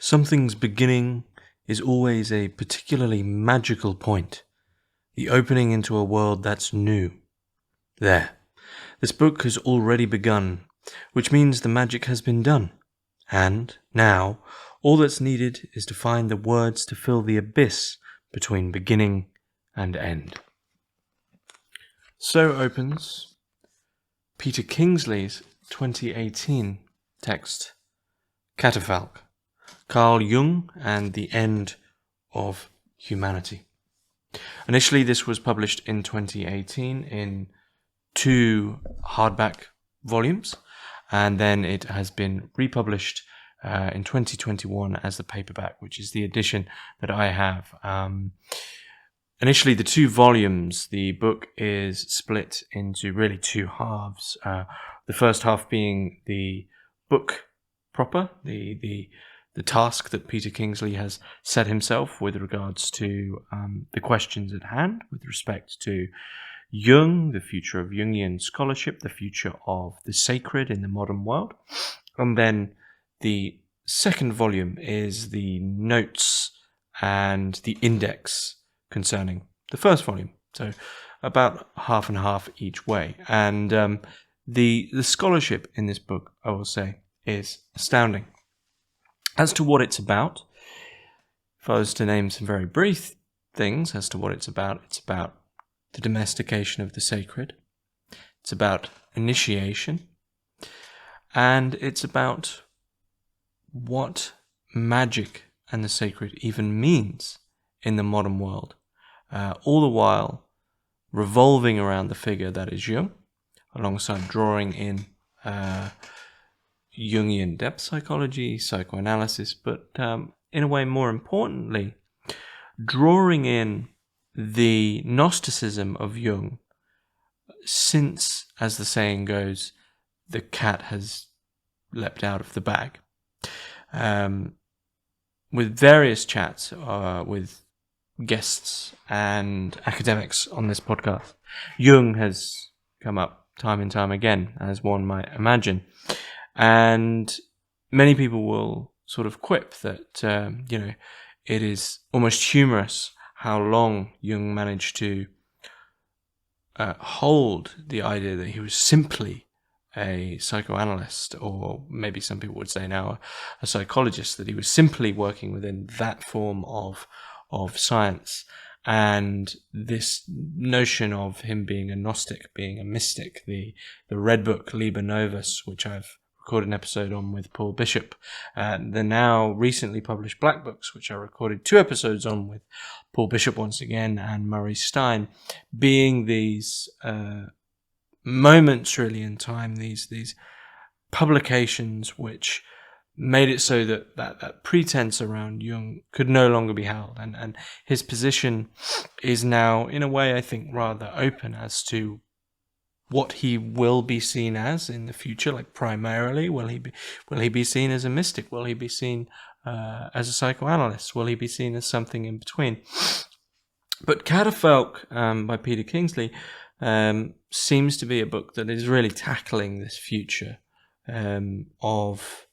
Something's beginning is always a particularly magical point, the opening into a world that's new. There. This book has already begun, which means the magic has been done. And, now, all that's needed is to find the words to fill the abyss between beginning and end. So opens Peter Kingsley's 2018 text, Catafalque, Carl Jung and the End of Humanity. Initially, this was published in 2018 in 2 hardback volumes, and then it has been republished in 2021 as the paperback, which is the edition that I have. Initially, the 2 volumes, the book is split into really 2 halves. The first half being the book proper, the task that Peter Kingsley has set himself with regards to the questions at hand, with respect to Jung, the future of Jungian scholarship, the future of the sacred in the modern world. And then the second volume is the notes and the index concerning the first volume. So about half and half each way. And the scholarship in this book, I will say, is astounding. As to what it's about, if I was to name some very brief things as to what it's about the domestication of the sacred, it's about initiation, and it's about what magic and the sacred even means in the modern world, all the while revolving around the figure that is Jung, alongside drawing in Jungian depth psychology, psychoanalysis, but in a way more importantly, drawing in the Gnosticism of Jung since, as the saying goes, the cat has leapt out of the bag. With various chats with guests and academics on this podcast, Jung has come up time and time again, as one might imagine. And many people will sort of quip that, it is almost humorous how long Jung managed to hold the idea that he was simply a psychoanalyst, or maybe some people would say now a psychologist, that he was simply working within that form of science. And this notion of him being a Gnostic, being a mystic, the Red Book, Liber Novus, which I've recorded an episode on with Paul Bishop, the now recently published Black Books, which I recorded 2 episodes on with Paul Bishop once again and Murray Stein, being these moments really in time, these publications which made it so that pretense around Jung could no longer be held, and his position is now in a way I think rather open as to what he will be seen as in the future. Like, primarily, will he be seen as a mystic? Will he be seen as a psychoanalyst? Will he be seen as something in between? But Catafalque by Peter Kingsley seems to be a book that is really tackling this future of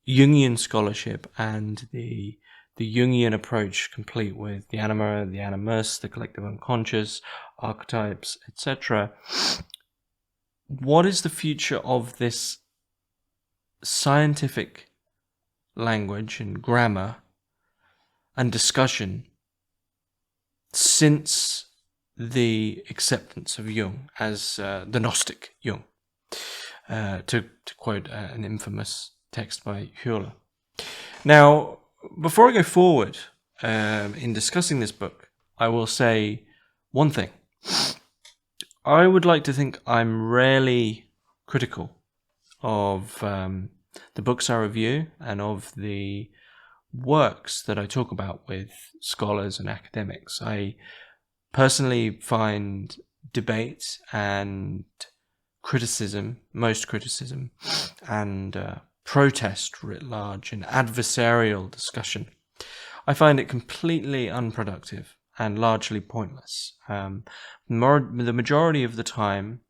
Jungian scholarship and the Jungian approach, complete with the anima, the animus, the collective unconscious, archetypes, etc. What is the future of this scientific language and grammar and discussion since the acceptance of Jung as the Gnostic Jung, to quote an infamous text by Hüller. Now, before I go forward in discussing this book, I will say one thing. I would like to think I'm rarely critical of the books I review and of the works that I talk about with scholars and academics. I personally find debate and criticism, most criticism, and protest writ large and adversarial discussion, I find it completely unproductive and largely pointless. The majority of the time,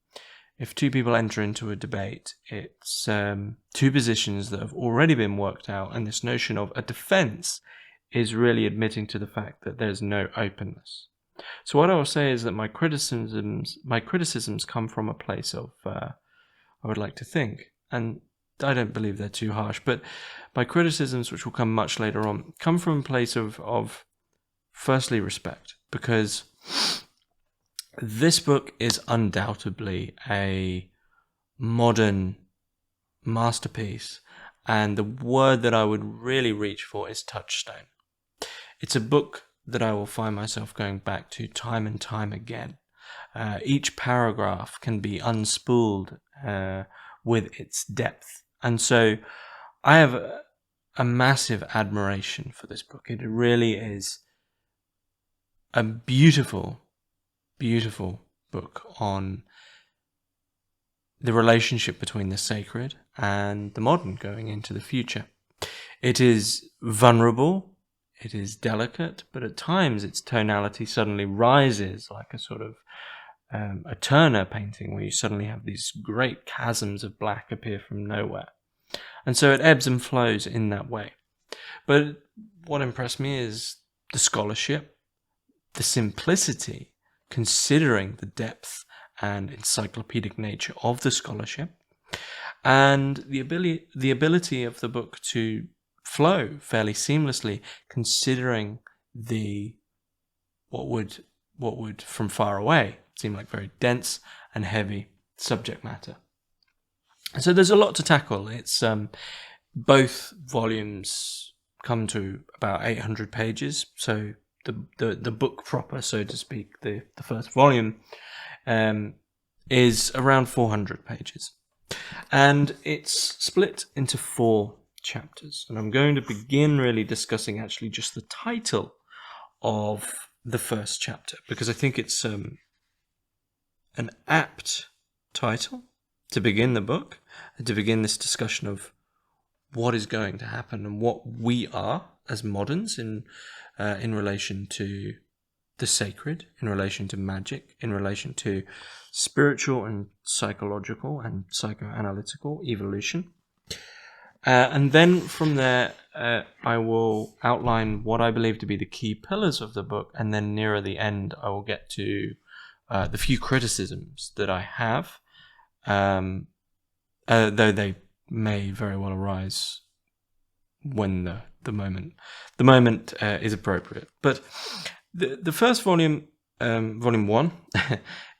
if two people enter into a debate, it's two positions that have already been worked out, and this notion of a defense is really admitting to the fact that there's no openness. So what I will say is that my criticisms come from a place of, I would like to think, and I don't believe they're too harsh, but my criticisms, which will come much later on, come from a place of firstly, respect, because this book is undoubtedly a modern masterpiece, and the word that I would really reach for is touchstone. It's a book that I will find myself going back to time and time again. Each paragraph can be unspooled with its depth, and so I have a massive admiration for this book. It really is a beautiful, beautiful book on the relationship between the sacred and the modern going into the future. It is vulnerable, it is delicate, but at times its tonality suddenly rises like a sort of a Turner painting where you suddenly have these great chasms of black appear from nowhere. And so it ebbs and flows in that way. But what impressed me is the scholarship, the simplicity, considering the depth and encyclopedic nature of the scholarship, and the ability of the book to flow fairly seamlessly, considering what would from far away seem like very dense and heavy subject matter. So there's a lot to tackle. It's both volumes come to about 800 pages, so the book proper, so to speak, the first volume, is around 400 pages. And it's split into 4 chapters. And I'm going to begin really discussing actually just the title of the first chapter, because I think it's an apt title to begin the book, and to begin this discussion of what is going to happen and what we are as moderns in relation to the sacred, in relation to magic, in relation to spiritual and psychological and psychoanalytical evolution. And then from there, I will outline what I believe to be the key pillars of the book, and then nearer the end, I will get to the few criticisms that I have, though they may very well arise when the moment is appropriate. But the first volume, volume 1,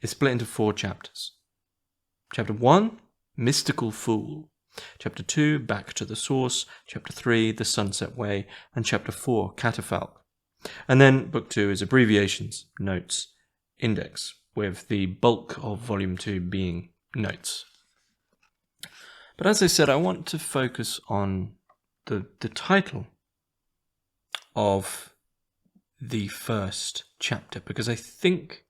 is split into 4 chapters. Chapter 1, Mystical Fool. Chapter 2, Back to the Source. Chapter 3, The Sunset Way. And Chapter 4, Catafalque. And then Book 2 is abbreviations, notes, index, with the bulk of Volume 2 being notes. But as I said, I want to focus on the title of the first chapter, because I think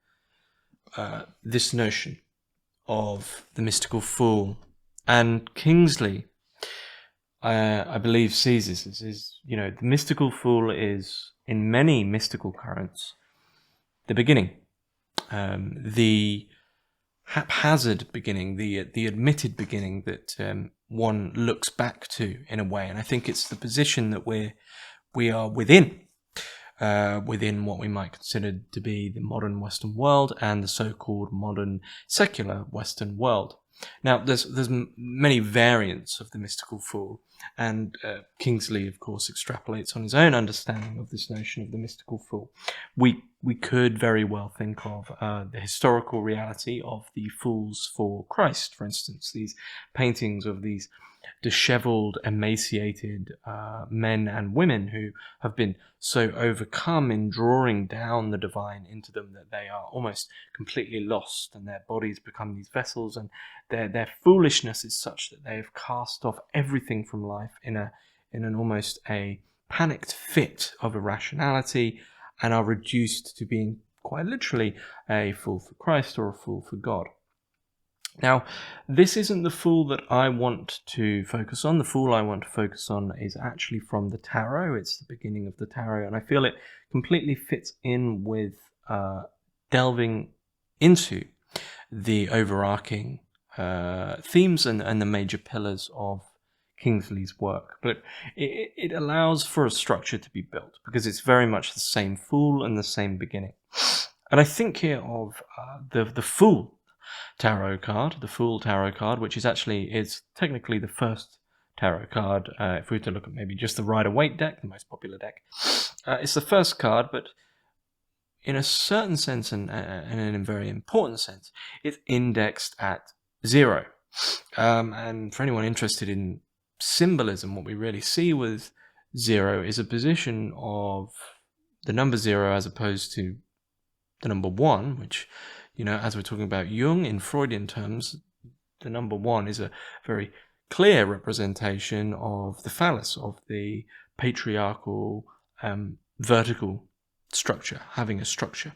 this notion of the mystical fool, and Kingsley, I believe, sees this as, the mystical fool is, in many mystical currents, the beginning, the haphazard beginning, the admitted beginning that one looks back to in a way. And I think it's the position that we are within what we might consider to be the modern Western world and the so-called modern secular Western world. Now, there's many variants of the mystical fool, and Kingsley, of course, extrapolates on his own understanding of this notion of the mystical fool. We could very well think of the historical reality of the fools for Christ, for instance, these paintings of these disheveled, emaciated men and women who have been so overcome in drawing down the divine into them that they are almost completely lost, and their bodies become these vessels, and their foolishness is such that they have cast off everything from life in an almost a panicked fit of irrationality, and are reduced to being quite literally a fool for Christ or a fool for God. Now, this isn't the fool that I want to focus on. The fool I want to focus on is actually from the tarot. It's the beginning of the tarot, and I feel it completely fits in with delving into the overarching themes and the major pillars of Kingsley's work, but it allows for a structure to be built because it's very much the same Fool and the same beginning. And I think here of the Fool tarot card, which is technically the first tarot card. If we were to look at maybe just the Rider-Waite deck, the most popular deck, it's the first card, but in a certain sense and in a very important sense, it's indexed at 0. And for anyone interested in symbolism, what we really see with 0 is a position of the number 0 as opposed to the number 1, which, as we're talking about Jung in Freudian terms, the number 1 is a very clear representation of the phallus, of the patriarchal vertical structure, having a structure.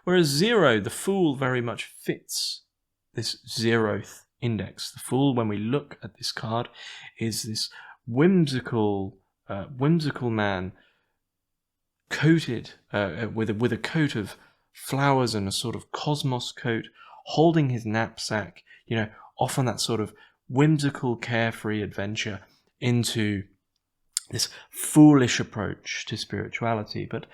Whereas 0, the Fool, very much fits this 0th index. The Fool, when we look at this card, is this whimsical man coated with a coat of flowers and a sort of cosmos coat, holding his knapsack, off on that sort of whimsical, carefree adventure into this foolish approach to spirituality. But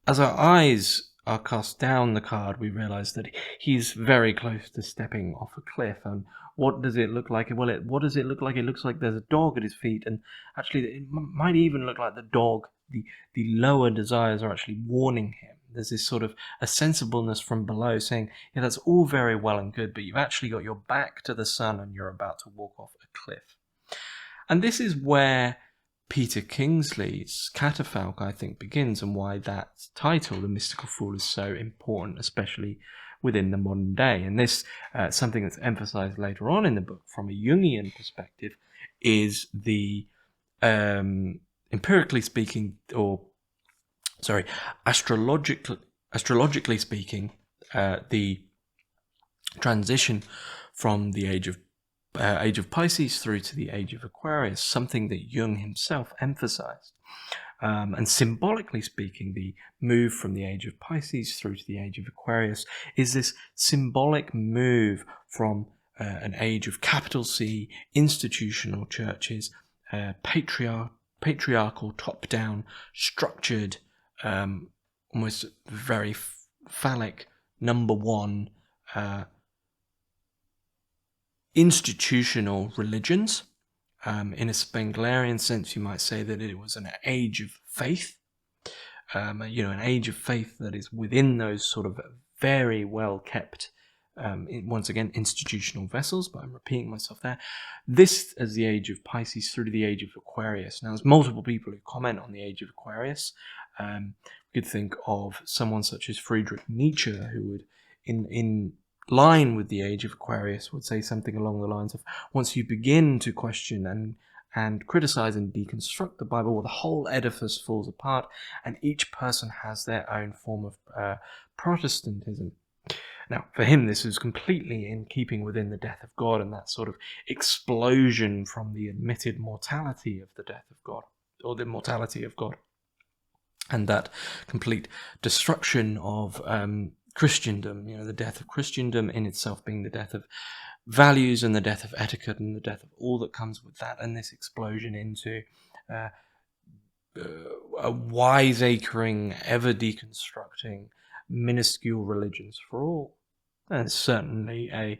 as our eyes are cast down the card, we realize that he's very close to stepping off a cliff. And what does it look like? Well, what does it look like? It looks like there's a dog at his feet, and actually it might even look like the dog, the lower desires are actually warning him. There's this sort of a sensibleness from below saying, yeah, that's all very well and good, but you've actually got your back to the sun and you're about to walk off a cliff. And this is where Peter Kingsley's Catafalque, I think, begins, and why that title, The Mystical Fool, is so important, especially within the modern day. And this, something that's emphasized later on in the book from a Jungian perspective, is the, astrologically speaking, the transition from the age of Pisces through to the age of Aquarius, something that Jung himself emphasized. And symbolically speaking, the move from the age of Pisces through to the age of Aquarius is this symbolic move from an age of capital C, institutional churches, patriarchal, top-down, structured, almost very phallic, number 1, institutional religions. In a Spenglerian sense, you might say that it was an age of faith, an age of faith that is within those sort of very well kept, once again, institutional vessels, but I'm repeating myself there. This as the age of Pisces through to the age of Aquarius. Now, there's multiple people who comment on the age of Aquarius. We could think of someone such as Friedrich Nietzsche, who would, in line with the age of Aquarius, would say something along the lines of, once you begin to question and criticize and deconstruct the Bible, well, the whole edifice falls apart, and each person has their own form of Protestantism. Now, for him, this is completely in keeping within the death of God and that sort of explosion from the admitted mortality of the death of God, or the mortality of God, and that complete destruction of Christendom, the death of Christendom in itself being the death of values and the death of etiquette and the death of all that comes with that, and this explosion into a wiseacring, ever deconstructing, minuscule religions for all. And certainly a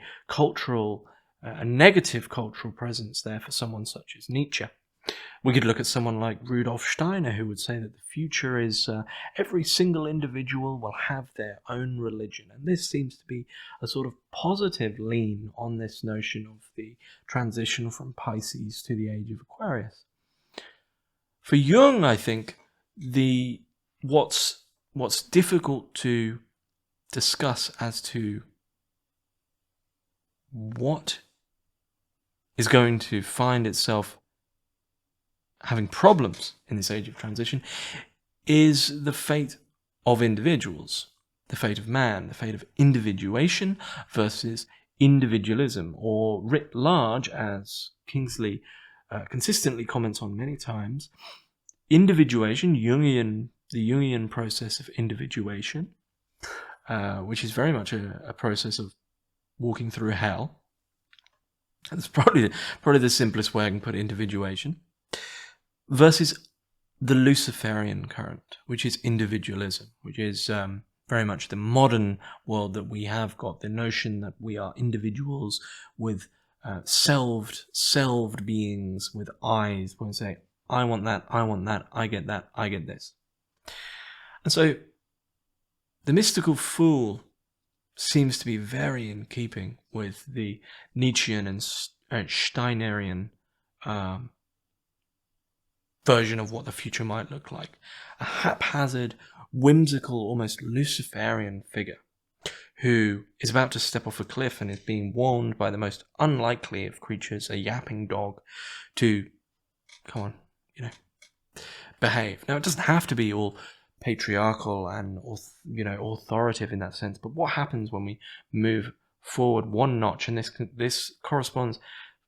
negative cultural presence there for someone such as Nietzsche. We could look at someone like Rudolf Steiner, who would say that the future is every single individual will have their own religion. And this seems to be a sort of positive lean on this notion of the transition from Pisces to the age of Aquarius. For Jung, I think what's difficult to discuss as to what is going to find itself having problems in this age of transition is the fate of individuals, the fate of man, the fate of individuation versus individualism, or writ large, as Kingsley consistently comments on many times, individuation, the Jungian process of individuation, which is very much a process of walking through hell, That's probably the simplest way I can put individuation, versus the Luciferian current, which is individualism, which is very much the modern world that we have got, the notion that we are individuals with selved beings with eyes, when we say, I want that, I get that, I get this. And so the mystical fool seems to be very in keeping with the Nietzschean and Steinerian version of what the future might look like. A haphazard, whimsical, almost Luciferian figure who is about to step off a cliff and is being warned by the most unlikely of creatures, a yapping dog, to, come on, behave. Now, it doesn't have to be all patriarchal and, authoritative in that sense, but what happens when we move forward one notch, and this corresponds,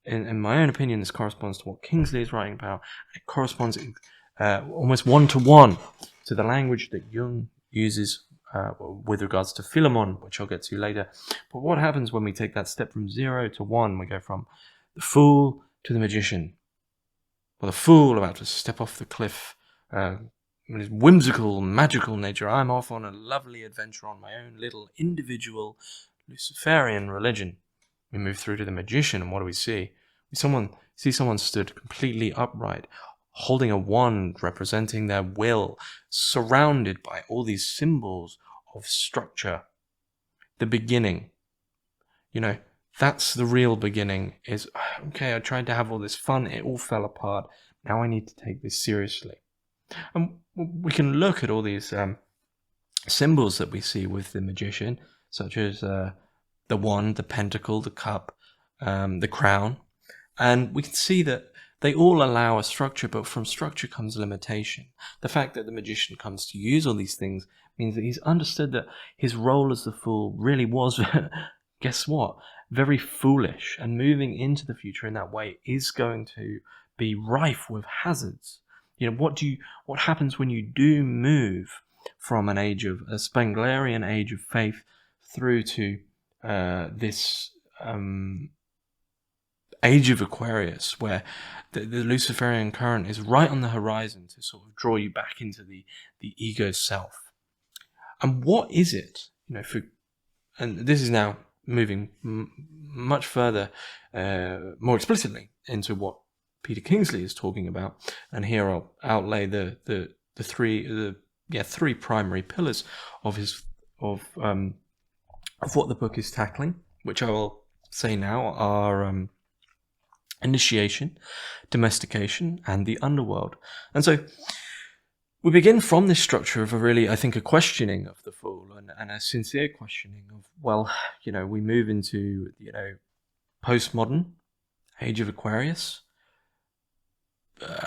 in my own opinion, this corresponds to what Kingsley is writing about. It corresponds almost one-to-one to the language that Jung uses with regards to Philemon, which I'll get to later. But what happens when we take that step from 0 to 1? We go from the fool to the magician. Well, the fool about to step off the cliff, his whimsical, magical nature. I'm off on a lovely adventure on my own little individual Luciferian religion. We move through to the magician, and what do we see? We see someone stood completely upright, holding a wand representing their will, surrounded by all these symbols of structure. The beginning. That's the real beginning. Is, okay, I tried to have all this fun, it all fell apart. Now I need to take this seriously. And we can look at all these symbols that we see with the magician, such as the wand, the pentacle, the cup, the crown. And we can see that they all allow a structure, but from structure comes limitation. The fact that the magician comes to use all these things means that he's understood that his role as the fool really was, guess what, very foolish. And moving into the future in that way is going to be rife with hazards. What happens when you do move from a Spenglerian age of faith through to this age of Aquarius, where the Luciferian current is right on the horizon to sort of draw you back into the ego self. And what is it? And this is now moving much further, more explicitly into what Peter Kingsley is talking about. And here I'll outlay the three primary pillars of what the book is tackling, which I will say now are initiation, domestication, and the underworld. And so we begin from this structure of a questioning of the fool, and a sincere questioning of, we move into, postmodern, age of Aquarius.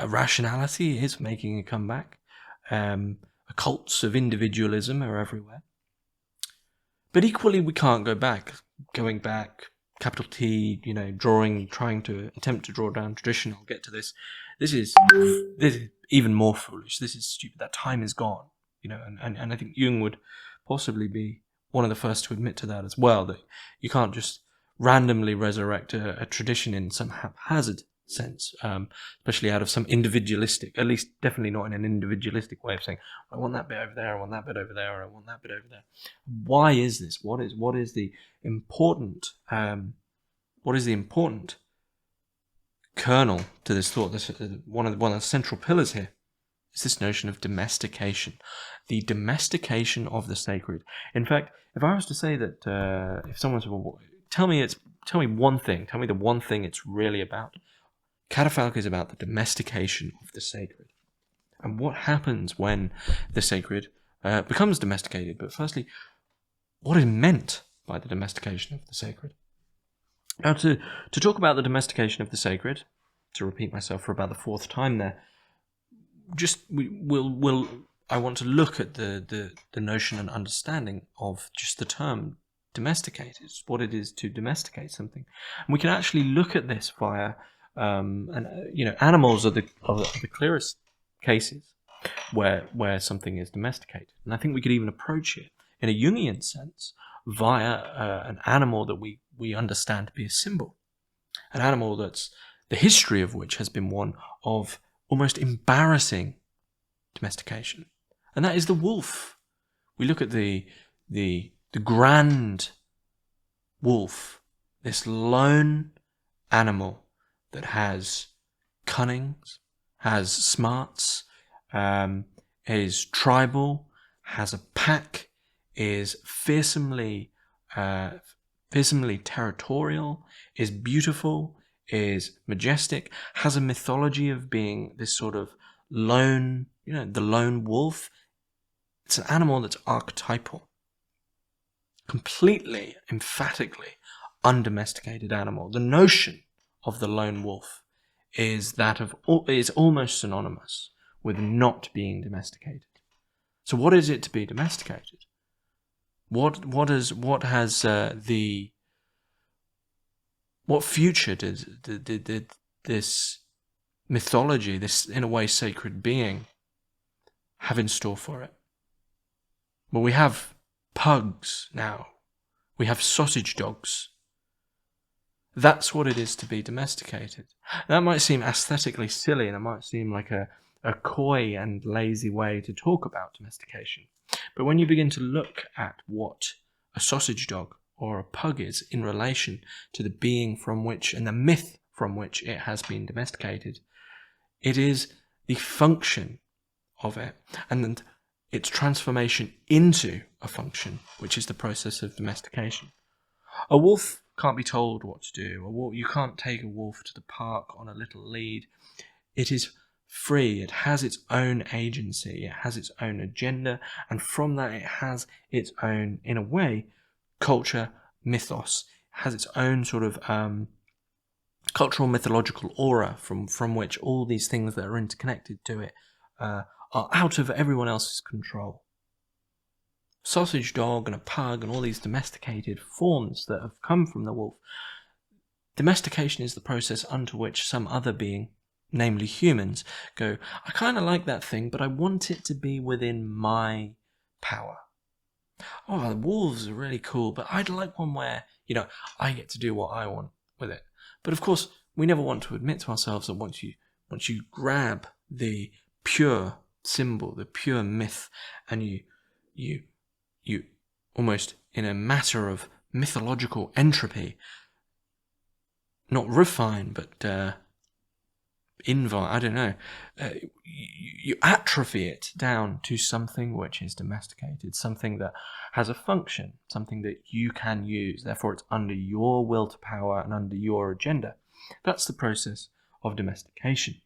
Rationality is making a comeback. Cults of individualism are everywhere. But equally, we can't go back. Going back, capital T, trying to attempt to draw down tradition. I'll get to this. This is even more foolish. This is stupid. That time is gone. And I think Jung would possibly be one of the first to admit to that as well, that you can't just randomly resurrect a tradition in some haphazard sense, especially out of some individualistic, at least definitely not in an individualistic way of saying, I want that bit over there, I want that bit over there, or I want that bit over there. Why is this? What is the important kernel to this thought? This one of the central pillars here is this notion of domestication, the domestication of the sacred. In fact, if I was to say that, if someone said, well, tell me the one thing it's really about. Catafalque is about the domestication of the sacred. And what happens when the sacred becomes domesticated? But firstly, what is meant by the domestication of the sacred? Now, to talk about the domestication of the sacred, to repeat myself for about the fourth time there, I want to look at the notion and understanding of just the term domesticate. It's what it is to domesticate something. And we can actually look at this via animals are the clearest cases where something is domesticated. And I think we could even approach it in a Jungian sense via an animal that we understand to be a symbol. An animal that's the history of which has been one of almost embarrassing domestication. And that is the wolf. We look at the grand wolf, this lone animal that has cunning, has smarts, is tribal, has a pack, is fearsomely territorial, is beautiful, is majestic, has a mythology of being this sort of lone, the lone wolf. It's an animal that's archetypal. Completely, emphatically undomesticated animal. The notion of the lone wolf is almost synonymous with not being domesticated. So what is it to be domesticated? What future did this mythology, this in a way sacred being, have in store for it? Well, we have pugs now. We have sausage dogs. That's what it is to be domesticated. That might seem aesthetically silly, and it might seem like a coy and lazy way to talk about domestication. But when you begin to look at what a sausage dog or a pug is in relation to the being from which, and the myth from which it has been domesticated, it is the function of it, and its transformation into a function, which is the process of domestication. A wolf can't be told what to do. You can't take a wolf to the park on a little lead. It is free. It has its own agency. It has its own agenda. And from that, it has its own, in a way, culture, mythos. It has its own sort of cultural mythological aura from which all these things that are interconnected to it are out of everyone else's control. Sausage dog and a pug and all these domesticated forms that have come from the wolf. Domestication is the process unto which some other being, namely humans, go, I kind of like that thing, but I want it to be within my power. Oh, the wolves are really cool, but I'd like one where, I get to do what I want with it. But of course, we never want to admit to ourselves that once you grab the pure symbol, the pure myth, and you almost in a matter of mythological entropy, not refine, but you atrophy it down to something which is domesticated, something that has a function, something that you can use. Therefore, it's under your will to power and under your agenda. That's the process of domestication.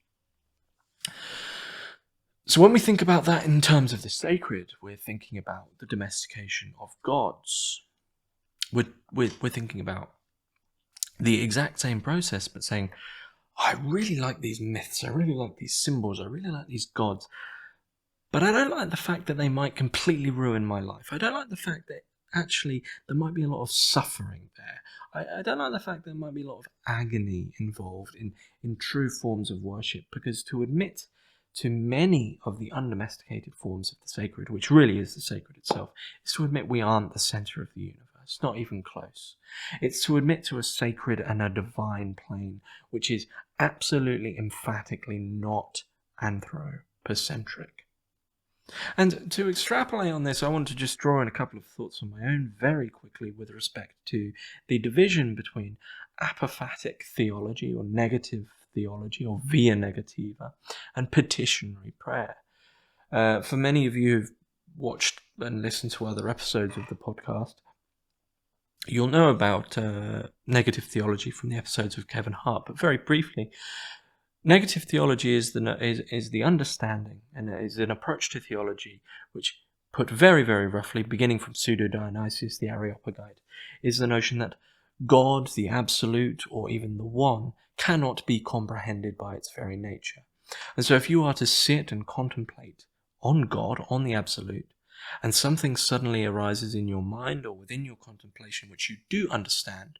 So when we think about that in terms of the sacred, we're thinking about the domestication of gods. We're thinking about the exact same process, but saying, I really like these myths, I really like these symbols, I really like these gods, but I don't like the fact that they might completely ruin my life. I don't like the fact that actually there might be a lot of suffering there. I don't like the fact that there might be a lot of agony involved in true forms of worship, because to admit to many of the undomesticated forms of the sacred, which really is the sacred itself, is to admit we aren't the center of the universe, not even close. It's to admit to a sacred and a divine plane, which is absolutely emphatically not anthropocentric. And to extrapolate on this, I want to just draw in a couple of thoughts of my own very quickly with respect to the division between apophatic theology or negative theology or via negativa and petitionary prayer. For many of you who've watched and listened to other episodes of the podcast, you'll know about negative theology from the episodes of Kevin Hart, but very briefly, negative theology is the understanding and is an approach to theology which, put very, very roughly, beginning from Pseudo-Dionysius the Areopagite, is the notion that God, the absolute, or even the one, cannot be comprehended by its very nature. And so if you are to sit and contemplate on God, on the absolute, and something suddenly arises in your mind or within your contemplation which you do understand,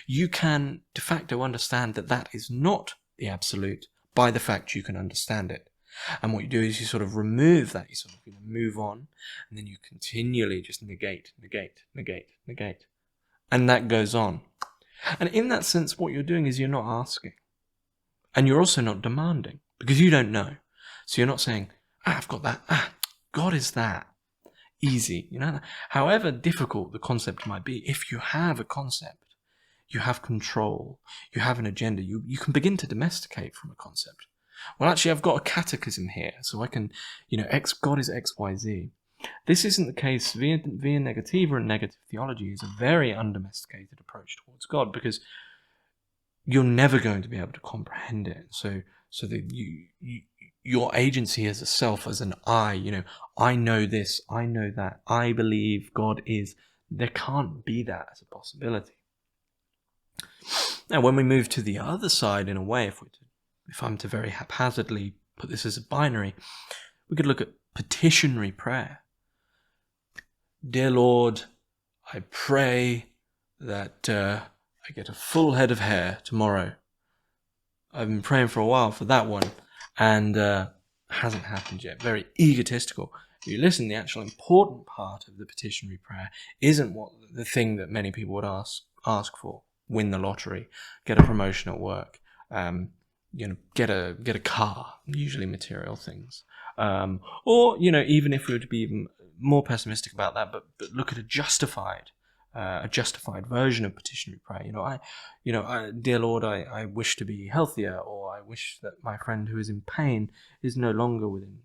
you can de facto understand that that is not the absolute by the fact you can understand it. And what you do is you sort of remove that, you sort of move on, and then you continually just negate. And that goes on. And in that sense, what you're doing is you're not asking. And you're also not demanding, because you don't know. So you're not saying, I've got that. God is that. Easy. However difficult the concept might be, if you have a concept, you have control, you have an agenda, you can begin to domesticate from a concept. Well, actually, I've got a catechism here, so I can, God is X, Y, Z. This isn't the case. Via negativa and negative theology is a very undomesticated approach towards God, because you're never going to be able to comprehend it. So that your agency as a self, as an I, I know this, I know that, I believe God is, there can't be that as a possibility. Now, when we move to the other side, in a way, if I'm to very haphazardly put this as a binary, we could look at petitionary prayer. Dear Lord, I pray that I get a full head of hair tomorrow. I've been praying for a while for that one, and hasn't happened yet. Very egotistical. If you listen, the actual important part of the petitionary prayer isn't the thing that many people would ask for. Win the lottery, get a promotion at work, get a car, usually material things. Or, even if we were to be even more pessimistic about that, but look at a justified version of petitionary prayer. Dear Lord, I wish to be healthier, or I wish that my friend who is in pain is no longer within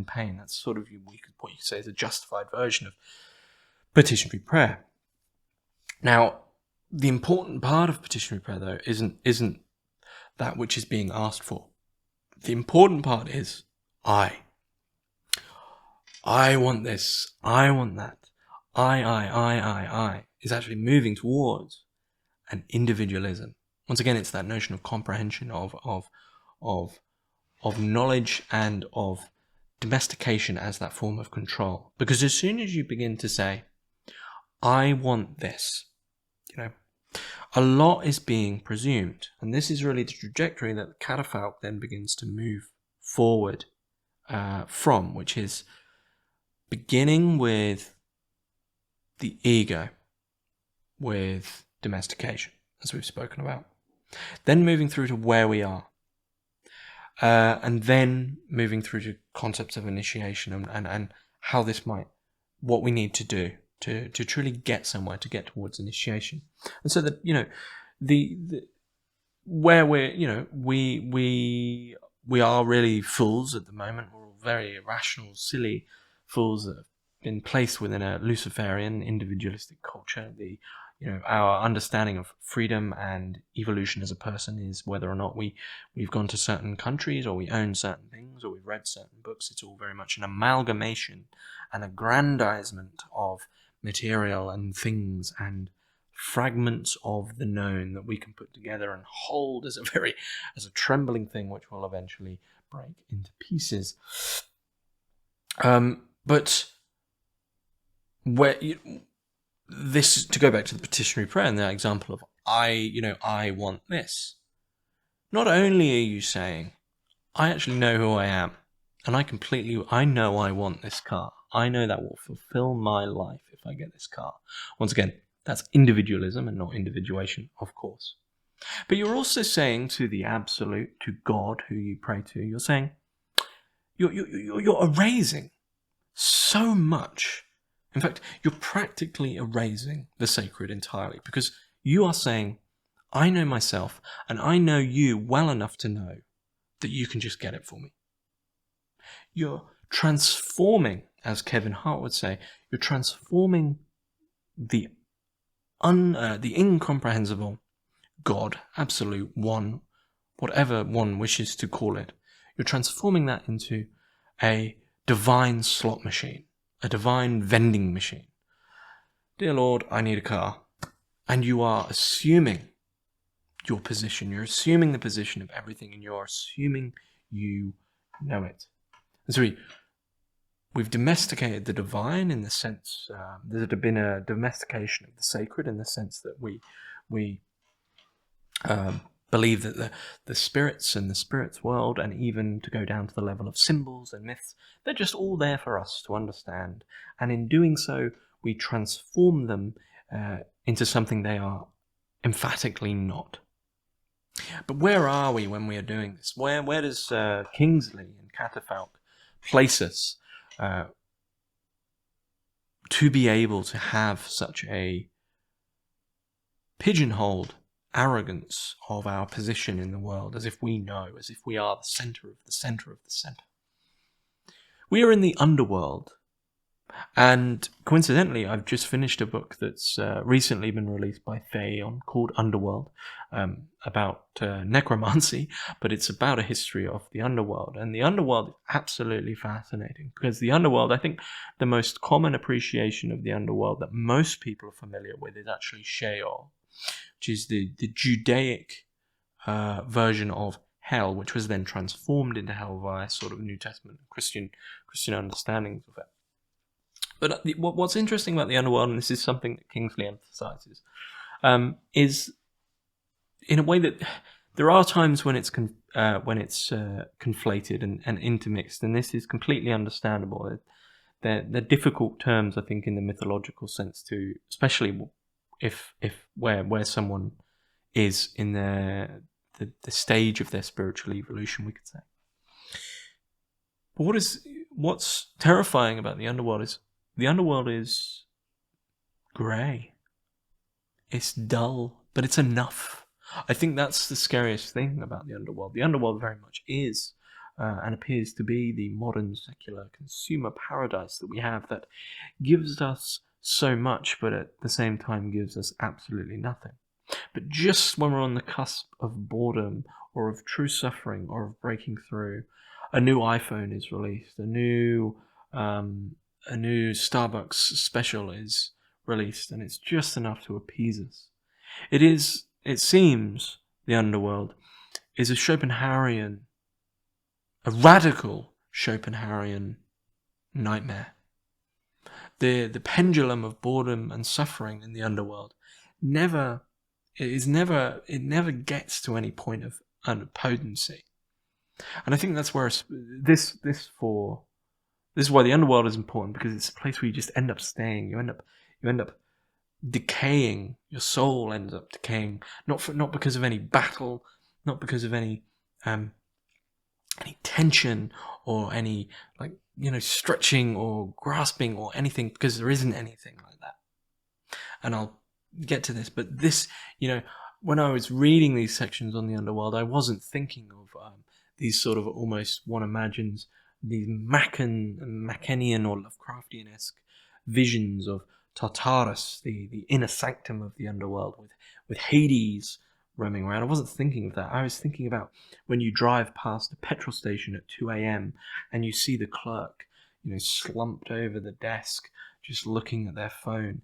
pain. That's sort of what you could say is a justified version of petitionary prayer. Now, the important part of petitionary prayer, though, isn't that which is being asked for. The important part is I want this, I want that. I is actually moving towards an individualism. Once again, it's that notion of comprehension of knowledge and of domestication as that form of control. Because as soon as you begin to say, I want this, a lot is being presumed. And this is really the trajectory that the catafalque then begins to move forward from, which is beginning with the ego, with domestication, as we've spoken about. Then moving through to where we are. And then moving through to concepts of initiation and how this what we need to do to truly get somewhere, to get towards initiation. And so that, where we're, we are really fools at the moment. We're all very irrational, silly fools that have been placed within a Luciferian individualistic culture. Our understanding of freedom and evolution as a person is whether or not we've gone to certain countries, or we own certain things, or we've read certain books. It's all very much an amalgamation, an aggrandizement of material and things and fragments of the known that we can put together and hold as a trembling thing which will eventually break into pieces. But where this, to go back to the petitionary prayer and that example of I want this. Not only are you saying, I actually know who I am, and I know I want this car. I know that will fulfill my life if I get this car. Once again, that's individualism and not individuation, of course. But you're also saying to the absolute, to God who you pray to, you're saying, you're erasing so much. In fact, you're practically erasing the sacred entirely, because you are saying, I know myself, and I know you well enough to know that you can just get it for me. You're transforming, as Kevin Hart would say, you're transforming the incomprehensible God, absolute, one, whatever one wishes to call it. You're transforming that into a divine slot machine, a divine vending machine. Dear Lord, I need a car. And you are assuming your position. You're assuming the position of everything, and you're assuming you know it. And so we've domesticated the divine in the sense, there's been a domestication of the sacred in the sense that we believe that the spirits and the spirits world, and even to go down to the level of symbols and myths, they're just all there for us to understand. And in doing so, we transform them into something they are emphatically not. But where are we when we are doing this? Where does Kingsley and Catafalque place us to be able to have such a pigeonholed arrogance of our position in the world, as if we know, as if we are the center of the center of the center? We are in the underworld. And coincidentally, I've just finished a book that's recently been released by Theon called Underworld, about necromancy, but it's about a history of the underworld. And the underworld is absolutely fascinating, because the underworld, I think the most common appreciation of the underworld that most people are familiar with is actually Sheol, which is the Judaic version of hell, which was then transformed into hell via sort of New Testament Christian understandings of it. But what's interesting about the underworld, and this is something that Kingsley emphasizes, is in a way that there are times when it's conflated and intermixed, and this is completely understandable. They're difficult terms, I think, in the mythological sense, to, especially if where someone is in the stage of their spiritual evolution, we could say. But what's terrifying about the underworld is grey. It's dull, but it's enough. I think that's the scariest thing about the underworld. The underworld very much is and appears to be the modern secular consumer paradise that we have, that gives us so much, but at the same time gives us absolutely nothing. But just when we're on the cusp of boredom or of true suffering or of breaking through, a new iPhone is released, a new Starbucks special is released, and it's just enough to appease us. It seems, the underworld is a radical Schopenhauerian nightmare. The pendulum of boredom and suffering in the underworld never gets to any point of potency. And I think that's where this is why the underworld is important, because it's a place where you just end up staying. You end up decaying. Your soul ends up decaying, not because of any battle, not because of any tension or any stretching or grasping or anything, because there isn't anything like that. And I'll get to this, but this, when I was reading these sections on the underworld, I wasn't thinking of these sort of almost, one imagines these Macanian or Lovecraftian-esque visions of Tartarus, the inner sanctum of the underworld, with Hades roaming around. I wasn't thinking of that. I was thinking about when you drive past a petrol station at 2 a.m. and you see the clerk, slumped over the desk, just looking at their phone,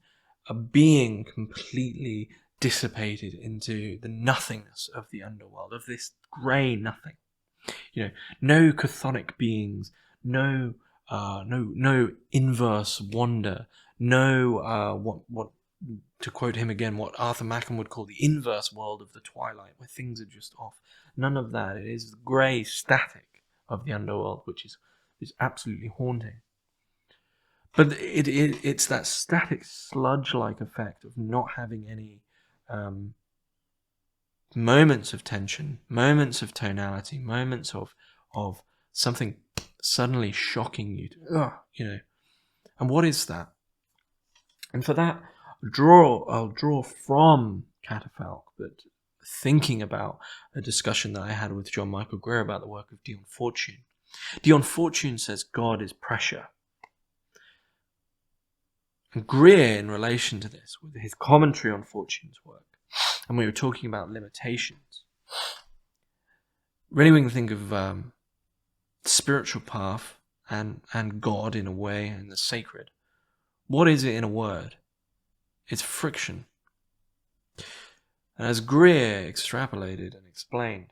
a being completely dissipated into the nothingness of the underworld, of this grey nothing. No chthonic beings, no inverse wonder, no what to quote him again, what Arthur Machen would call the inverse world of the twilight, where things are just off. None of that. It is the grey static of the underworld, which is absolutely haunting. But it's that static sludge-like effect of not having any moments of tension, moments of tonality, moments of something suddenly shocking you. And what is that? And for that, I'll draw from Catafalque, but thinking about a discussion that I had with John Michael Greer about the work of Dion Fortune. Dion Fortune says God is pressure. And Greer, in relation to this, with his commentary on Fortune's work, and we were talking about limitations, really we can think of spiritual path and God in a way, and the sacred. What is it in a word? It's friction. And as Greer extrapolated and explained,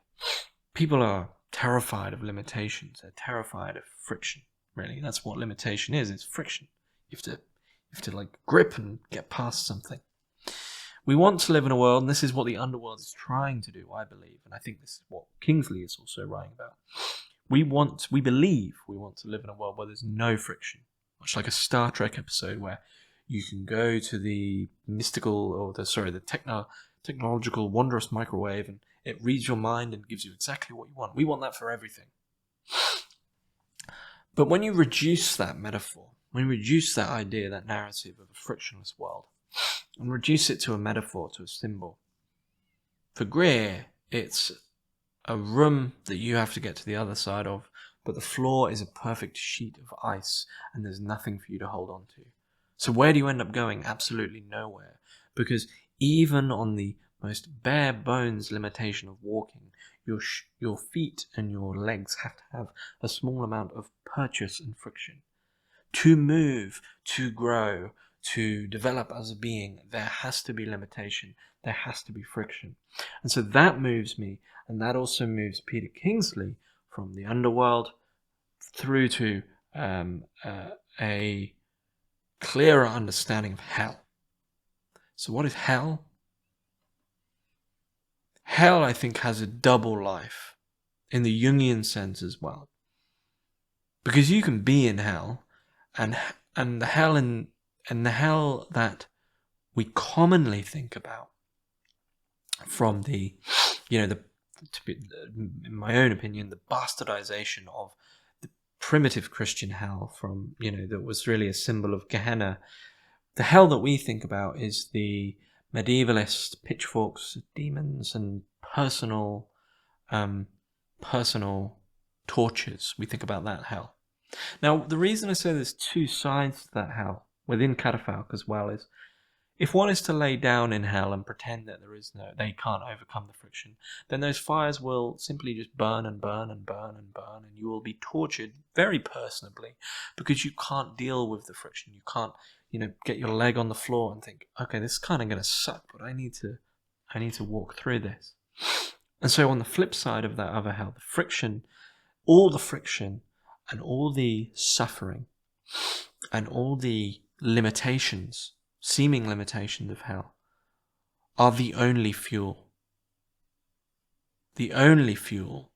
people are terrified of limitations. They're terrified of friction, really. That's what limitation is. It's friction. You have to grip and get past something. We want to live in a world, and this is what the underworld is trying to do, I believe, and I think this is what Kingsley is also writing about. We believe we want to live in a world where there's no friction, much like a Star Trek episode where You can go to the mystical, or the technological wondrous microwave, and it reads your mind and gives you exactly what you want. We want that for everything. But when you reduce that metaphor, when you reduce that idea, that narrative of a frictionless world, and reduce it to a metaphor, to a symbol, for Greer, it's a room that you have to get to the other side of, but the floor is a perfect sheet of ice, and there's nothing for you to hold on to. So where do you end up going? Absolutely nowhere. Because even on the most bare bones limitation of walking, your feet and your legs have to have a small amount of purchase and friction. To move, to grow, to develop as a being, there has to be limitation. There has to be friction. And so that moves me, and that also moves Peter Kingsley from the underworld through to a clearer understanding of hell. So what is hell? Hell, I think, has a double life in the Jungian sense as well. Because you can be in hell, and the hell and the hell that we commonly think about from the, in my own opinion, the bastardization of the primitive Christian hell from, that was really a symbol of Gehenna. The hell that we think about is the medievalist pitchforks, demons, and personal tortures. We think about that hell. Now, the reason I say there's two sides to that hell within Catafalque as well is, if one is to lay down in hell and pretend that they can't overcome the friction, then those fires will simply just burn and burn and burn and burn, and you will be tortured very personably because you can't deal with the friction. You can't, get your leg on the floor and think, okay, this is kind of going to suck, but I need to walk through this. And so on the flip side of that other hell, the friction and all the suffering and all the limitations, seeming limitations of hell, are the only fuel. The only fuel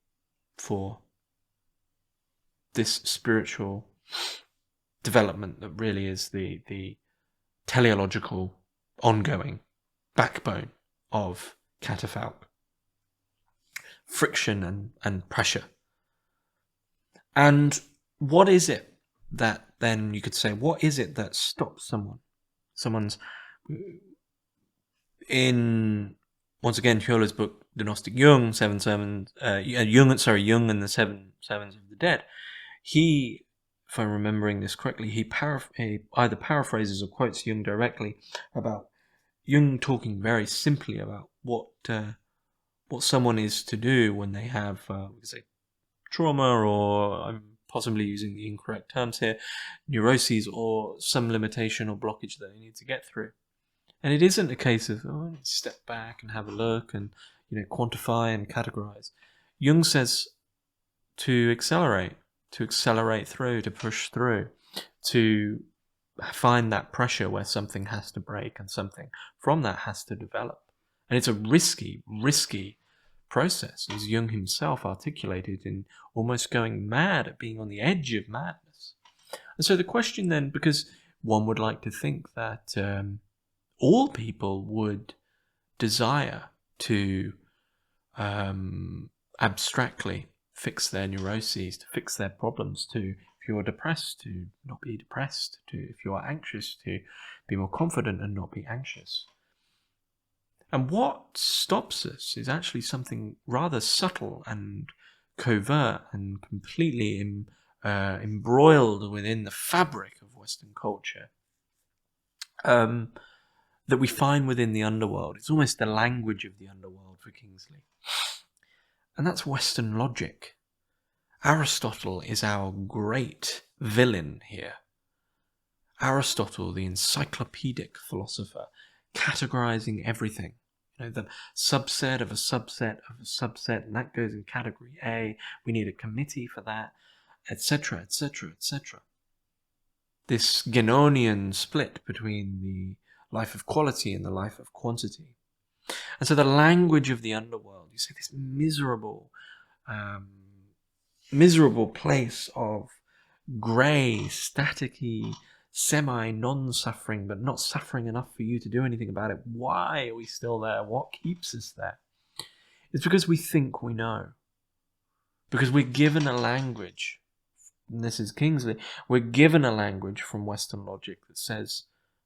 for this spiritual development that really is the teleological ongoing backbone of Catafalque. Friction and pressure. And what is it that then you could say, what is it that stops someone's in, once again, Hjole's book, The Gnostic Jung, Jung and the Seven Sevens of the Dead, he, if I'm remembering this correctly, he either paraphrases or quotes Jung directly about Jung talking very simply about what someone is to do when they have, say, trauma, or I'm possibly using the incorrect terms here, neuroses, or some limitation or blockage that they need to get through. And it isn't a case of, I need to step back and have a look and, quantify and categorize. Jung says to accelerate through, to push through, to find that pressure where something has to break and something from that has to develop. And it's a risky process, as Jung himself articulated, in almost going mad, at being on the edge of madness. And so the question then, because one would like to think that all people would desire to abstractly fix their neuroses, to fix their problems, to, if you're depressed, to not be depressed, to, if you are anxious, to be more confident and not be anxious. And what stops us is actually something rather subtle and covert and completely embroiled within the fabric of Western culture, that we find within the underworld. It's almost the language of the underworld for Kingsley. And that's Western logic. Aristotle is our great villain here. Aristotle, the encyclopedic philosopher, categorizing everything. The subset of a subset of a subset, and that goes in category A. We need a committee for that, etc., etc., etc. This Genonian split between the life of quality and the life of quantity. And so the language of the underworld, you see this miserable place of grey, staticky, semi-non-suffering, but not suffering enough for you to do anything about it. Why are we still there? What keeps us there? It's because we think we know. Because we're given a language, and this is Kingsley, we're given a language from Western logic that says,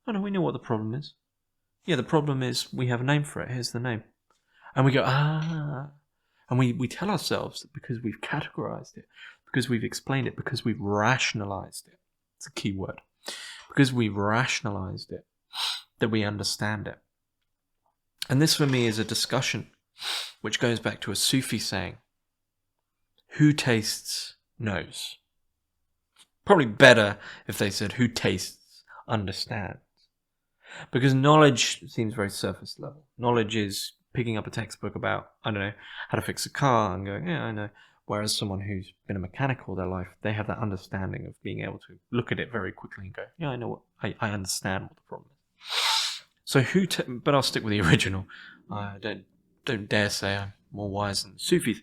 oh no, we know what the problem is. Yeah, the problem is we have a name for it. Here's the name. And we go, and we tell ourselves that because we've categorized it, because we've explained it, because we've rationalized it. It's a key word. Because we've rationalized it, that we understand it. And this for me is a discussion which goes back to a Sufi saying, who tastes knows. Probably better if they said who tastes understands. Because knowledge seems very surface level. Knowledge is picking up a textbook about, I don't know, how to fix a car and going, yeah, I know. Whereas someone who's been a mechanic all their life, they have that understanding of being able to look at it very quickly and go, yeah, I know what, I understand what the problem is. So but I'll stick with the original. Don't dare say I'm more wise than the Sufis.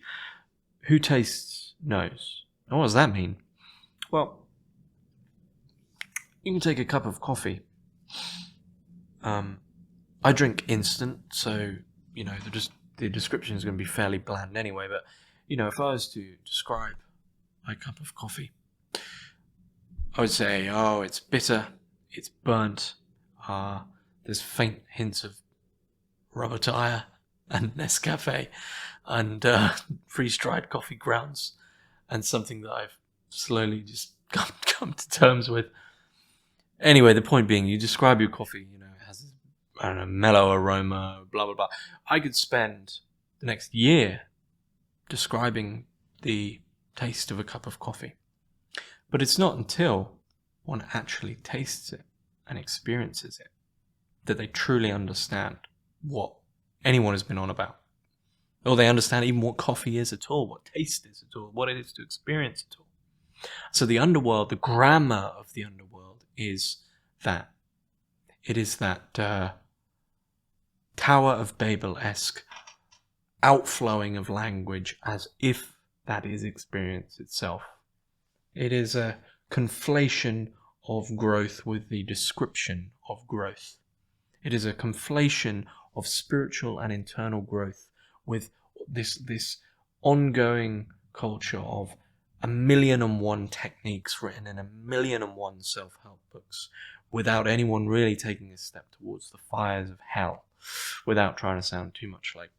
Who tastes knows. And what does that mean? Well, you can take a cup of coffee. I drink instant, so, you know, the description is going to be fairly bland anyway, but, you know, if I was to describe my cup of coffee, I would say, oh, it's bitter, it's burnt, there's faint hints of rubber tire and Nescafe and freeze-dried coffee grounds, and something that I've slowly just come to terms with. Anyway, the point being, you describe your coffee, you know, it has, I don't know, mellow aroma, blah, blah, blah. I could spend the next year describing the taste of a cup of coffee. But it's not until one actually tastes it and experiences it that they truly understand what anyone has been on about. Or they understand even what coffee is at all, what taste is at all, what it is to experience at all. So the underworld, the grammar of the underworld is that. It is that Tower of Babel-esque outflowing of language as if that is experience itself. It is a conflation of growth with the description of growth. It is a conflation of spiritual and internal growth with this ongoing culture of 1,000,001 techniques written in 1,000,001 self-help books without anyone really taking a step towards the fires of hell, without trying to sound too much like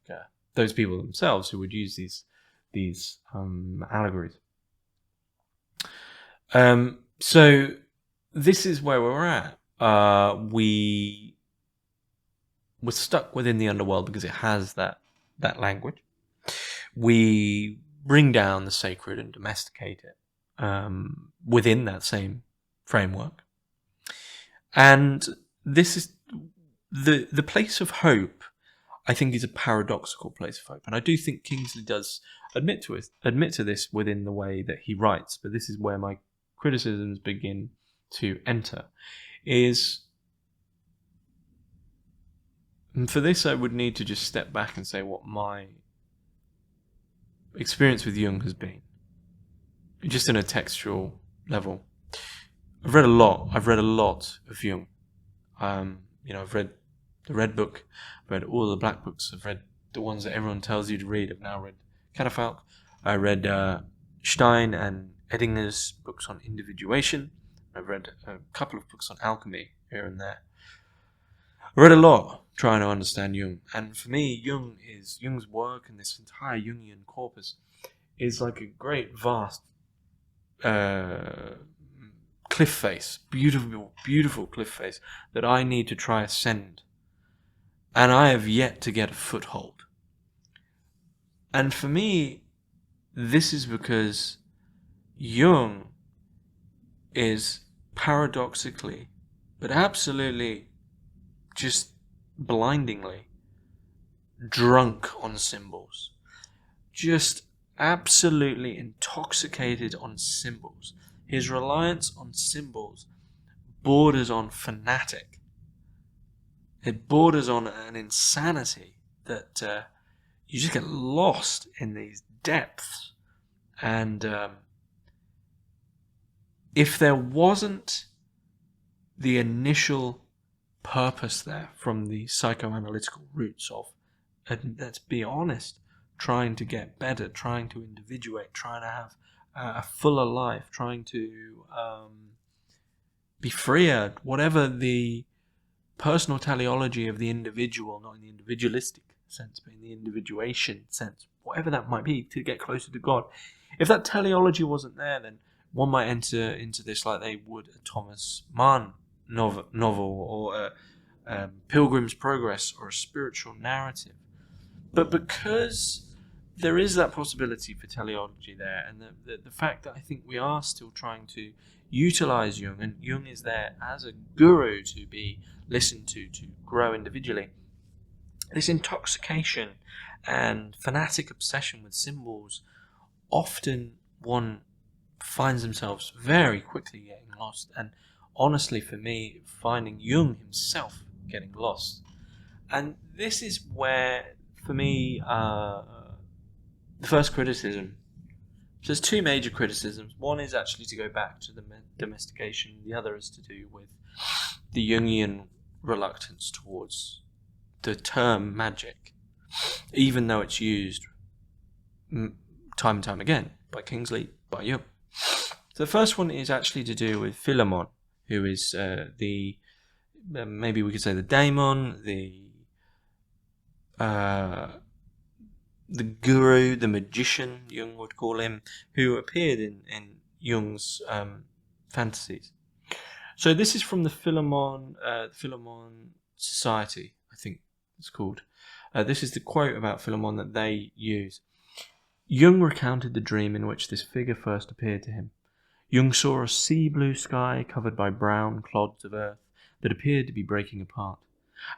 those people themselves who would use these allegories. So this is where we're at. We're stuck within the underworld because it has that language. We bring down the sacred and domesticate it within that same framework. And this is the place of hope, I think, is a paradoxical place of hope. And I do think Kingsley does admit to this within the way that he writes, but this is where my criticisms begin to enter, is, and for this I would need to just step back and say what my experience with Jung has been, just in a textual level. I've read a lot of Jung. I've read the Red Book, I've read all the Black Books, I've read the ones that everyone tells you to read. I've now read Catafalque. I read Stein and Edinger's books on individuation. I've read a couple of books on alchemy here and there. I read a lot trying to understand Jung, and for me, Jung's work and this entire Jungian corpus is like a great, vast cliff face, beautiful cliff face that I need to try ascend, and I have yet to get a foothold. And for me, this is because Jung is paradoxically, but absolutely, just blindingly drunk on symbols, just absolutely intoxicated on symbols. His reliance on symbols borders on fanatic. It borders on an insanity that you just get lost in these depths. And if there wasn't the initial purpose there from the psychoanalytical roots of, and let's be honest, trying to get better, trying to individuate, trying to have a fuller life, trying to be freer, whatever the personal teleology of the individual, not in the individualistic sense, but in the individuation sense, whatever that might be, to get closer to God. If that teleology wasn't there, then one might enter into this like they would a Thomas Mann novel or a Pilgrim's Progress or a spiritual narrative. But because there is that possibility for teleology there, and the fact that I think we are still trying to utilize Jung, and Jung is there as a guru to be listened to grow individually, this intoxication and fanatic obsession with symbols, often one finds themselves very quickly getting lost, and honestly for me, finding Jung himself getting lost. And this is where, for me, the first criticism, so there's two major criticisms. One is actually to go back to the domestication, the other is to do with the Jungian reluctance towards the term magic, even though it's used time and time again by Kingsley, by Jung. So the first one is actually to do with Philemon, who is maybe we could say the daemon, the guru, the magician, Jung would call him, who appeared in Jung's fantasies. So this is from the Philemon Society, I think it's called. This is the quote about Philemon that they use. Jung recounted the dream in which this figure first appeared to him. Jung saw a sea blue sky covered by brown clods of earth that appeared to be breaking apart.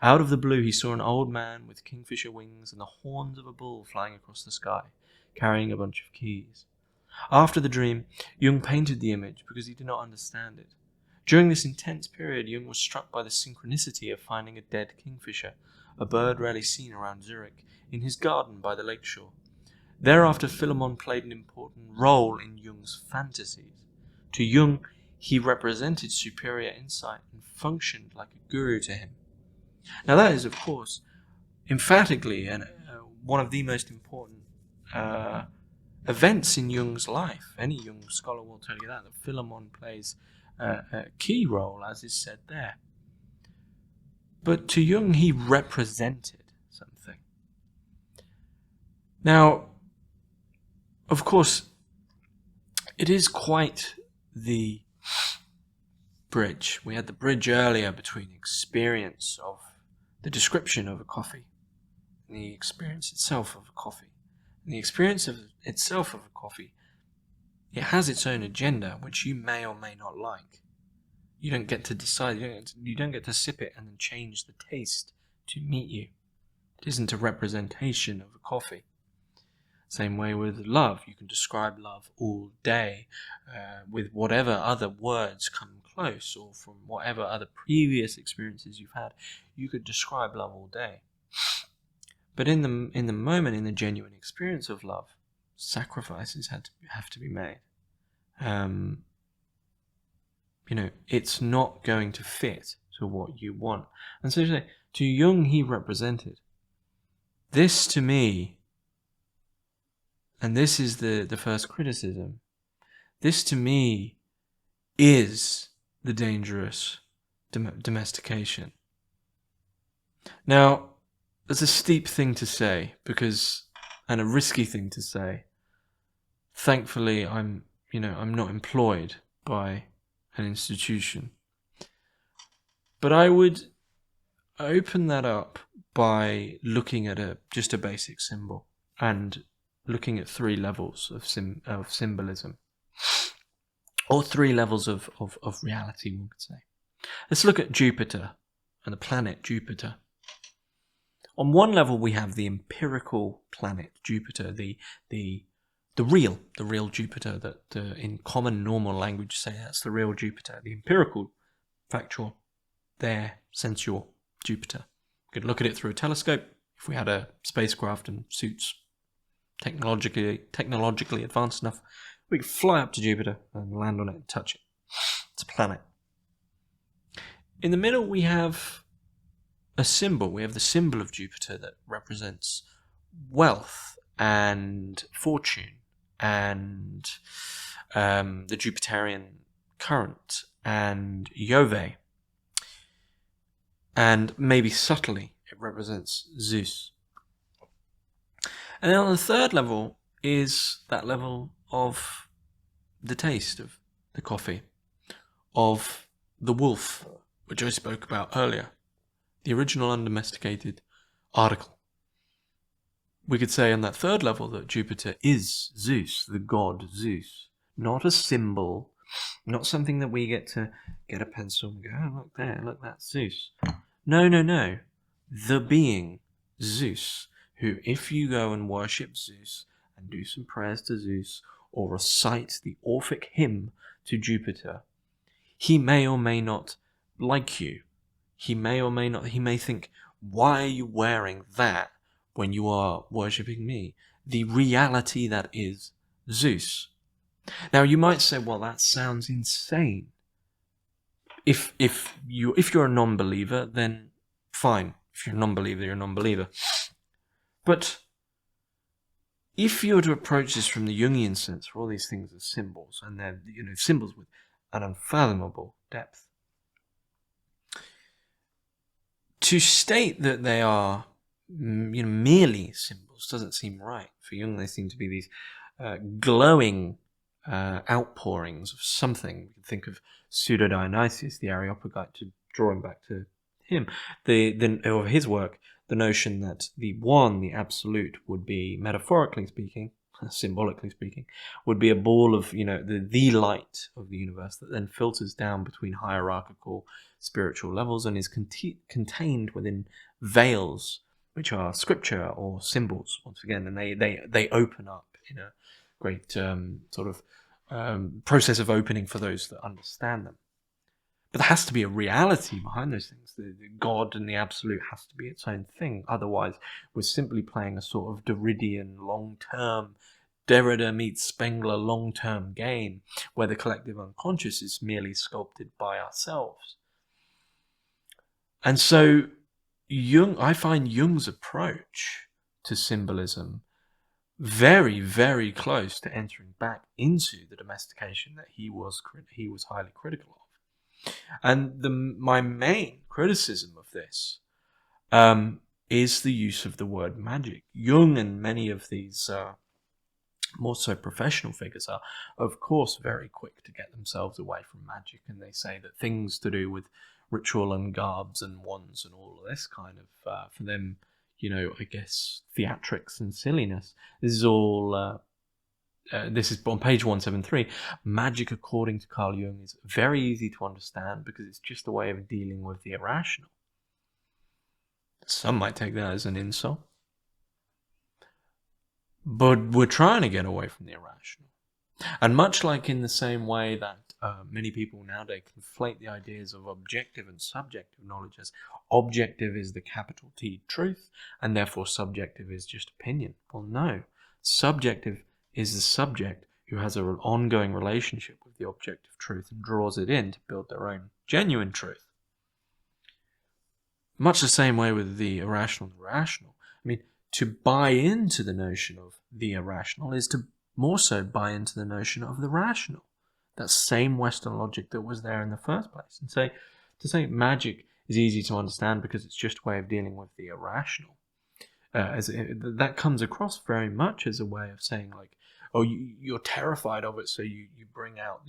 Out of the blue he saw an old man with kingfisher wings and the horns of a bull flying across the sky, carrying a bunch of keys. After the dream, Jung painted the image because he did not understand it. During this intense period, Jung was struck by the synchronicity of finding a dead kingfisher, a bird rarely seen around Zurich, in his garden by the lakeshore. Thereafter, Philemon played an important role in Jung's fantasies. To Jung, he represented superior insight and functioned like a guru to him. Now that is, of course, emphatically one of the most important events in Jung's life. Any Jung scholar will tell you that Philemon plays a key role, as is said there. But to Jung, he represented something. Now, of course, it is quite the bridge. We had the bridge earlier between experience of the description of a coffee and the experience itself of a coffee. And the experience of itself of a coffee, it has its own agenda, which you may or may not like. You don't get to decide, you don't get to sip it and then change the taste to meet you. It isn't a representation of a coffee. Same way with love. You can describe love all day with whatever other words come close, or from whatever other previous experiences you've had. You could describe love all day. But in the moment, in the genuine experience of love, sacrifices have to be made. It's not going to fit to what you want. And so to Jung, he represented this to me. And this is the first criticism. This to me is the dangerous domestication. Now, it's a steep thing to say and a risky thing to say. Thankfully, I'm not employed by an institution. But I would open that up by looking at just a basic symbol and looking at 3 levels of symbolism, or 3 levels of reality, one could say. Let's look at Jupiter and the planet Jupiter. On one level, we have the empirical planet Jupiter, the real Jupiter that in common normal language say that's the real Jupiter, the empirical, factual, there, sensual Jupiter. We could look at it through a telescope if we had a spacecraft and suits technologically advanced enough. We could fly up to Jupiter and land on it and touch it. It's a planet. In the middle, we have a symbol. We have the symbol of Jupiter that represents wealth and fortune and the Jupiterian current and Jove. And maybe subtly, it represents Zeus. And then on the third level is that level of the taste of the coffee, of the wolf, which I spoke about earlier, the original undomesticated article. We could say on that third level that Jupiter is Zeus, the god Zeus, not a symbol, not something that we get to get a pencil and go, oh, look there, look, that's Zeus. No. The being Zeus, who if you go and worship Zeus and do some prayers to Zeus or recite the Orphic hymn to Jupiter, he may or may not like you. He may or may not, he may think, why are you wearing that when you are worshipping me? The reality that is Zeus. Now you might say, well, that sounds insane. If you're a non-believer, then fine. If you're a non-believer, you're a non-believer. But if you were to approach this from the Jungian sense, for all these things are symbols, and they're symbols with an unfathomable depth, to state that they are merely symbols doesn't seem right. For Jung, they seem to be these glowing outpourings of something. You can think of Pseudo-Dionysius, the Areopagite, to drawing back to him. Of his work, the notion that the one, the absolute, would be, metaphorically speaking, symbolically speaking, would be a ball of, the light of the universe that then filters down between hierarchical spiritual levels and is contained within veils, which are scripture or symbols, once again, and they open up in a great process of opening for those that understand them. But there has to be a reality behind those things. The God and the absolute has to be its own thing. Otherwise, we're simply playing a sort of Derridian long-term, Derrida meets Spengler long-term game, where the collective unconscious is merely sculpted by ourselves. And so I find Jung's approach to symbolism very, very close to entering back into the domestication that he was highly critical of. And my main criticism of this is the use of the word magic. Jung and many of these more so professional figures are, of course, very quick to get themselves away from magic, and they say that things to do with ritual and garbs and wands and all of this kind of, for them, I guess, theatrics and silliness. This is all... this is on page 173. Magic, according to Carl Jung, is very easy to understand because it's just a way of dealing with the irrational. Some might take that as an insult. But we're trying to get away from the irrational. And much like in the same way that many people nowadays conflate the ideas of objective and subjective knowledge as objective is the capital T truth, and therefore subjective is just opinion. Well, no. Subjective is the subject who has an ongoing relationship with the object of truth and draws it in to build their own genuine truth. Much the same way with the irrational and the rational. I mean, to buy into the notion of the irrational is to more so buy into the notion of the rational. That same Western logic that was there in the first place. And to say magic is easy to understand because it's just a way of dealing with the irrational. That comes across very much as a way of saying, like, oh, you're terrified of it, so you bring out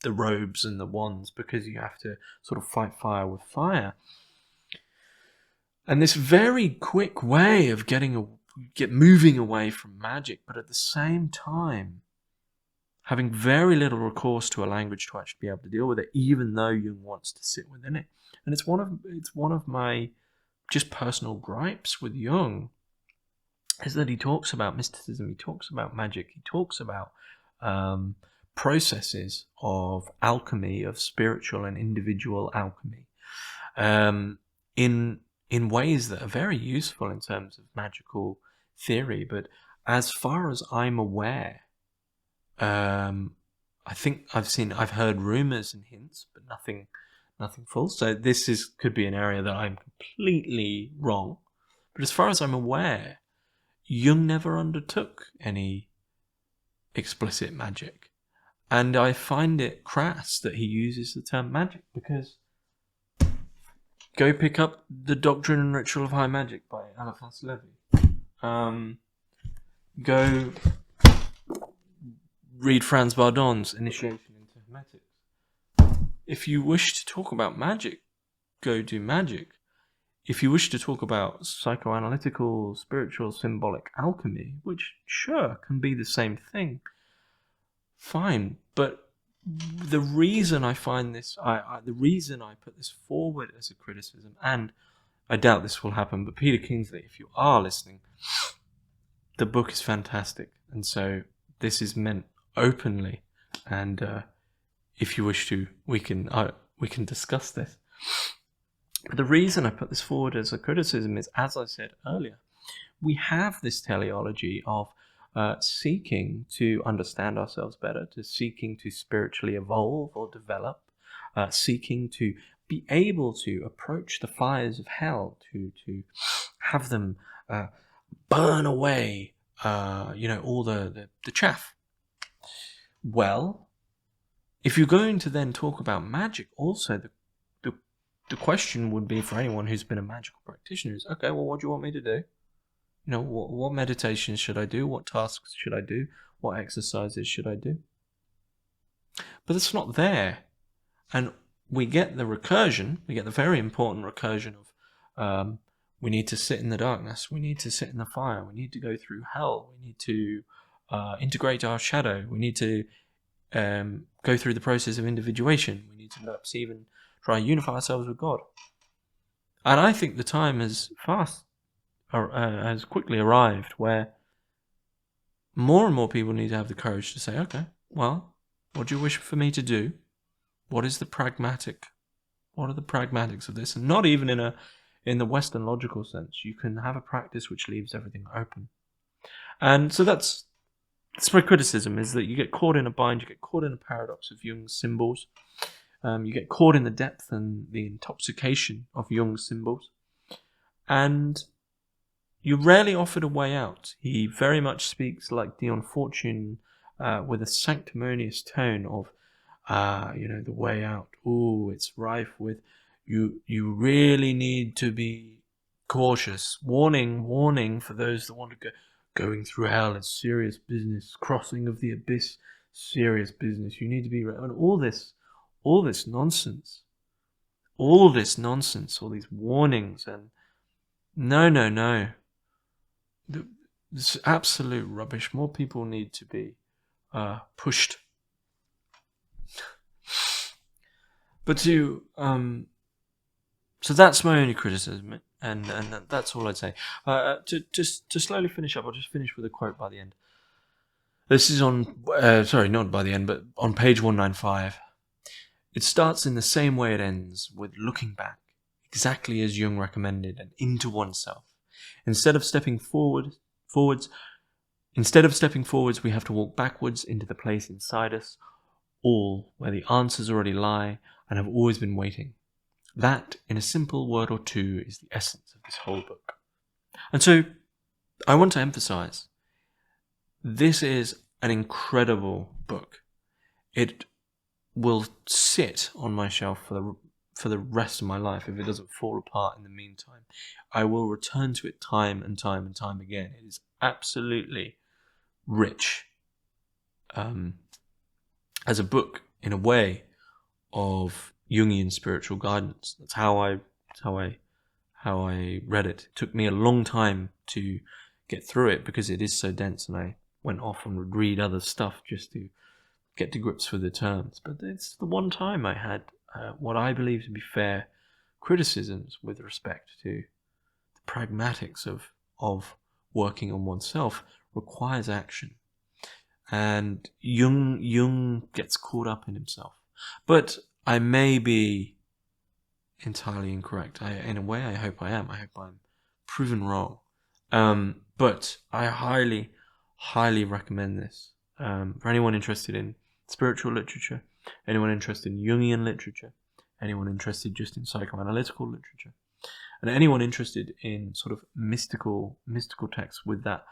the robes and the wands because you have to sort of fight fire with fire. And this very quick way of moving away from magic, but at the same time having very little recourse to a language to actually be able to deal with it, even though Jung wants to sit within it. And it's one of my just personal gripes with Jung, is that he talks about mysticism, he talks about magic, he talks about processes of alchemy, of spiritual and individual alchemy, in ways that are very useful in terms of magical theory. But as far as I'm aware, I think I've heard rumors and hints, but nothing full. So this could be an area that I'm completely wrong. But as far as I'm aware, Jung never undertook any explicit magic. And I find it crass that he uses the term magic, because go pick up The Doctrine and Ritual of High Magic by Eliphas Levi. Go read Franz Bardon's Initiation into Hermitix. If you wish to talk about magic, go do magic. If you wish to talk about psychoanalytical, spiritual, symbolic alchemy, which sure can be the same thing, fine. But the reason I find this, the reason I put this forward as a criticism, and I doubt this will happen, but Peter Kingsley, if you are listening, the book is fantastic, and so this is meant openly, and if you wish to, we can discuss this. But the reason I put this forward as a criticism is, as I said earlier, we have this teleology of seeking to understand ourselves better, to seeking to spiritually evolve or develop, seeking to be able to approach the fires of hell, to have them burn away, all the chaff. Well, if you're going to then talk about magic, also the question would be, for anyone who's been a magical practitioner, is, okay, well, what do you want me to do? What meditations should I do? What tasks should I do? What exercises should I do? But it's not there. And we get the recursion, we get the very important recursion of we need to sit in the darkness, we need to sit in the fire, we need to go through hell, we need to integrate our shadow, we need to go through the process of individuation, we need to perhaps even try and unify ourselves with God. And I think the time has quickly arrived where more and more people need to have the courage to say, okay, well, what do you wish for me to do? What are the pragmatics of this? And not even in the Western logical sense. You can have a practice which leaves everything open. And so that's my criticism, is that you get caught in a bind, you get caught in a paradox of Jung's symbols. You get caught in the depth and the intoxication of Jung's symbols. And you're rarely offered a way out. He very much speaks like Dion Fortune, with a sanctimonious tone of, the way out. Ooh, it's rife with, you really need to be cautious. Warning for those that want to go. Going through hell is serious business. Crossing of the abyss, serious business. You need to be ready. And all this nonsense. All these warnings, and no. This is absolute rubbish. More people need to be pushed. But so that's my only criticism, and that's all I'd say. To slowly finish up, I'll just finish with a quote by the end. This is on, not by the end, but on page 195. It starts in the same way it ends, with looking back, exactly as Jung recommended, and into oneself. Instead of stepping forwards, we have to walk backwards into the place inside us, all where the answers already lie and have always been waiting. That, in a simple word or two, is the essence of this whole book. And so, I want to emphasize, this is an incredible book. It will sit on my shelf for the rest of my life if it doesn't fall apart in the meantime. I will return to it time and time and time again. It is absolutely rich as a book, in a way, of Jungian spiritual guidance. That's how I read it. It took me a long time to get through it because it is so dense, and I went off and would read other stuff just to get to grips with the terms. But it's the one time I had what I believe to be fair criticisms with respect to the pragmatics of working on oneself requires action. And Jung gets caught up in himself. But I may be entirely incorrect. In a way, I hope I am. I hope I'm proven wrong. But I highly, highly recommend this. For anyone interested in spiritual literature, anyone interested in Jungian literature, anyone interested just in psychoanalytical literature, and anyone interested in sort of mystical texts with that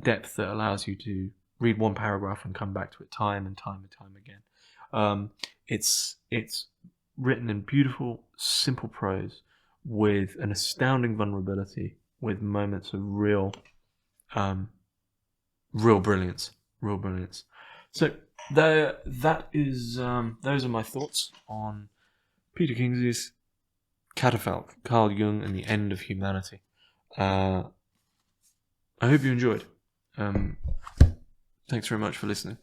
depth that allows you to read one paragraph and come back to it time and time again. It's written in beautiful, simple prose with an astounding vulnerability, with moments of real brilliance. So that is those are my thoughts on Peter Kingsley's Catafalque, Carl Jung and the End of Humanity. I hope you enjoyed. Thanks very much for listening.